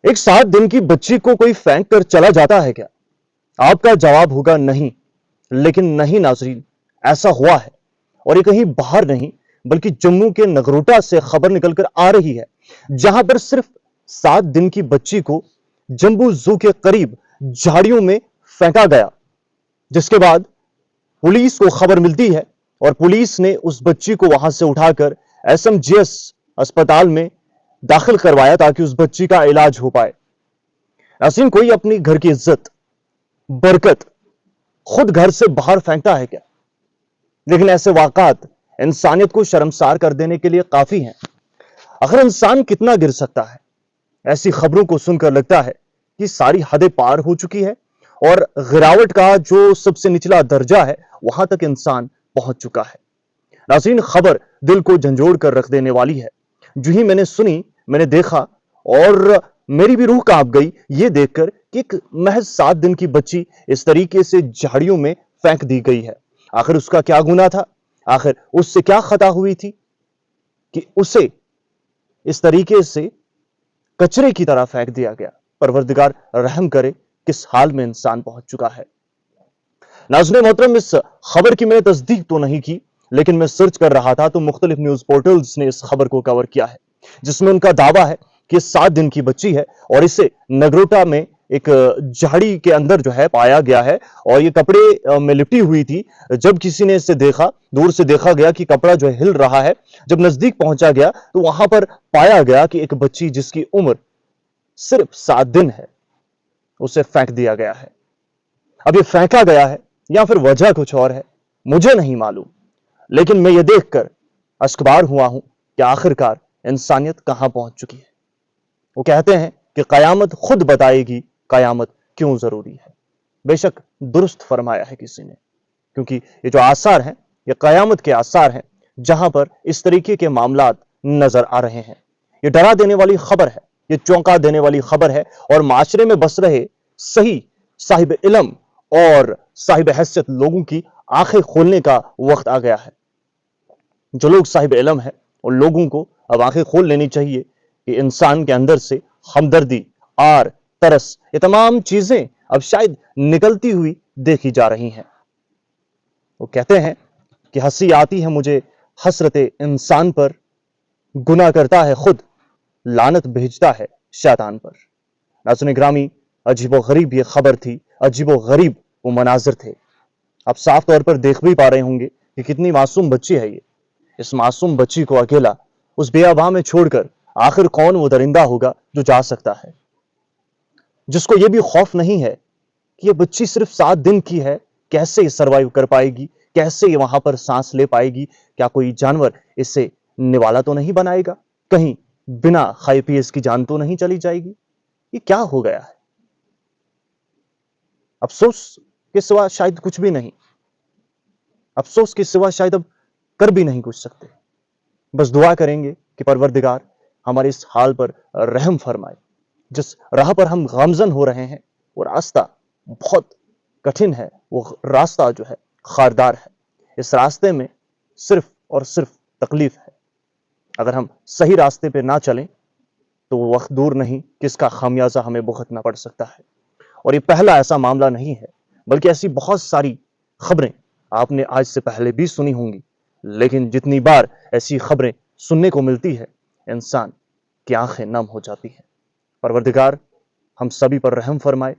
एक 7 दिन की बच्ची को कोई फेंक कर चला जाता है क्या? आपका जवाब होगा नहीं। लेकिन नहीं नाजरीन, ऐसा हुआ है। और ये कहीं बाहर नहीं बल्कि जम्मू के नगरोटा से खबर निकलकर आ रही है, जहां पर सिर्फ 7 दिन की बच्ची को जम्बू जू के करीब झाड़ियों में फेंका गया। जिसके बाद पुलिस को खबर मिलती है और पुलिस ने उस बच्ची को वहां से उठाकर एसएमजीएस अस्पताल में दाखिल करवाया ताकि उस बच्ची का इलाज हो पाए। नाज़रीन, कोई अपनी घर की इज्जत, बरकत खुद घर से बाहर फेंकता है क्या? लेकिन ऐसे वाकयात इंसानियत को शर्मसार कर देने के लिए काफी हैं। आखिर इंसान कितना गिर सकता है? ऐसी खबरों को सुनकर लगता है कि सारी हदें पार हो चुकी है और गिरावट का जो सबसे निचला दर्जा है वहां तक इंसान पहुंच चुका है। नाज़रीन, खबर दिल को झंझोड़ कर रख देने वाली है। जो ही मैंने सुनी, मैंने देखा और मेरी भी रूह कांप गई ये देखकर कि एक महज 7 दिन की बच्ची इस तरीके से झाड़ियों में फेंक दी गई है। आखिर उसका क्या गुनाह था? आखिर उससे क्या खता हुई थी कि उसे इस तरीके से कचरे की तरह फेंक दिया गया? परवरदिगार रहम करे, किस हाल में इंसान पहुंच चुका है। नाज़रीन मोहतरम, इस खबर की मैंने तस्दीक तो नहीं की, लेकिन मैं सर्च कर रहा था तो मुख्तलिफ न्यूज पोर्टल्स ने इस खबर को कवर किया है, जिसमें उनका दावा है कि 7 दिन की बच्ची है और इसे नगरोटा में एक झाड़ी के अंदर जो है पाया गया है और ये कपड़े में लिपटी हुई थी। जब किसी ने इसे देखा, दूर से देखा गया कि कपड़ा जो है हिल रहा है। जब नजदीक पहुंचा गया तो वहां पर पाया गया कि एक बच्ची जिसकी उम्र सिर्फ 7 दिन है, उसे फेंक दिया गया है। अब ये फेंका गया है या फिर वजह कुछ और है, मुझे नहीं मालूम, लेकिन मैं ये देखकर अश्कबार हुआ हूं कि आखिरकार इंसानियत कहां पहुंच चुकी है। वो कहते हैं कि कयामत खुद बताएगी कयामत क्यों जरूरी है। बेशक दुरुस्त फरमाया है किसी ने, क्योंकि ये जो आसार हैं ये कयामत के आसार हैं, जहां पर इस तरीके के मामलात नजर आ रहे हैं। ये डरा देने वाली खबर है, ये चौंका देने वाली खबर है और माशरे में बस रहे सही साहिब इल्म और साहिब हैसियत लोगों की आंखें खोलने का वक्त आ गया है। जो लोग साहिब इल्म है उन लोगों को अब आंखें खोल लेनी चाहिए कि इंसान के अंदर से हमदर्दी, आर, तरस, ये तमाम चीजें अब शायद निकलती हुई देखी जा रही हैं। वो कहते हैं कि हंसी आती है मुझे हसरते इंसान पर, गुनाह करता है खुद, लानत भेजता है शैतान पर। नाज़रीन ग्रामी, अजीबो गरीब ये खबर थी, अजीबो गरीब वो मनाजिर थे। आप साफ तौर पर देख भी पा रहे होंगे कि कितनी मासूम बच्ची है ये। इस मासूम बच्ची को अकेला उस बेआबा में छोड़कर आखिर कौन वो दरिंदा होगा जो जा सकता है, जिसको ये भी खौफ नहीं है कि ये बच्ची सिर्फ 7 दिन की है, कैसे ये सर्वाइव कर पाएगी, कैसे ये वहां पर सांस ले पाएगी? क्या कोई जानवर इसे निवाला तो नहीं बनाएगा? कहीं बिना खाए पिए इसकी जान तो नहीं चली जाएगी? ये क्या हो गया है? अफसोस के सिवा शायद कुछ भी नहीं। अफसोस के सिवा शायद अब कर भी नहीं कुछ सकते। बस दुआ करेंगे कि परवरदिगार हमारे इस हाल पर रहम फरमाए। जिस राह पर हम गामजन हो रहे हैं वो रास्ता बहुत कठिन है, वो रास्ता जो है खारदार है। इस रास्ते में सिर्फ और सिर्फ तकलीफ है। अगर हम सही रास्ते पे ना चलें तो वो वक्त दूर नहीं कि इसका खामियाजा हमें भुगतना पड़ सकता है। और ये पहला ऐसा मामला नहीं है, बल्कि ऐसी बहुत सारी खबरें आपने आज से पहले भी सुनी होंगी। लेकिन जितनी बार ऐसी खबरें सुनने को मिलती है, इंसान की आंखें नम हो जाती हैं। परवरदिगार हम सभी पर रहम फरमाए।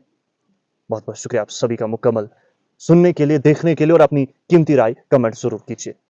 बहुत बहुत शुक्रिया आप सभी का मुकम्मल सुनने के लिए, देखने के लिए, और अपनी कीमती राय कमेंट जरूर कीजिए।